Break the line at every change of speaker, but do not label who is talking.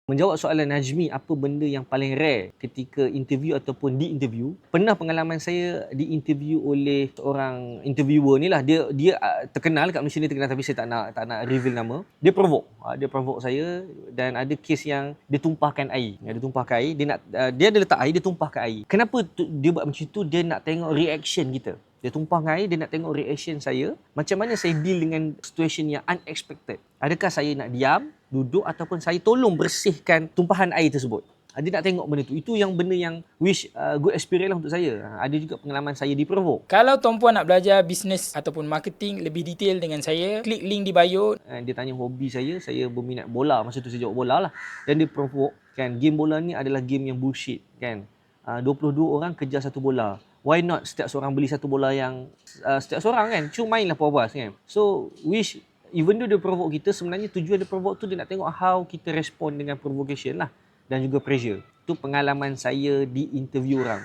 Menjawab soalan Najmi, apa benda yang paling rare ketika interview ataupun di-interview? Pernah pengalaman saya di-interview oleh seorang interviewer ni lah. Dia terkenal kat Malaysia ni, terkenal, tapi saya tak nak reveal nama. Dia provoke saya, dan ada kes yang dia tumpahkan air. Dia ada letak air, dia tumpahkan air. Kenapa dia buat macam tu? Dia nak tengok reaction kita. Dia tumpahkan air, dia nak tengok reaction saya. Macam mana saya deal dengan situation yang unexpected. Adakah saya nak diam, duduk, ataupun saya tolong bersihkan tumpahan air tersebut. Dia nak tengok benda tu. Itu yang benda yang good experience lah untuk saya. Ada juga pengalaman saya di-provoke.
Kalau tuan-puan nak belajar bisnes ataupun marketing lebih detail dengan saya, klik link di bio.
Dia tanya hobi saya berminat bola. Masa tu saya jawab bola lah. Dan dia provoke, kan, game bola ni adalah game yang bullshit, kan. 22 orang kejar satu bola. Why not setiap seorang beli satu bola yang setiap seorang, kan, cuma mainlah puas-puas, kan. So even though dia provoke kita, sebenarnya tujuan dia provoke tu dia nak tengok how kita respond dengan provocation lah, dan juga pressure. Tu pengalaman saya di interview orang.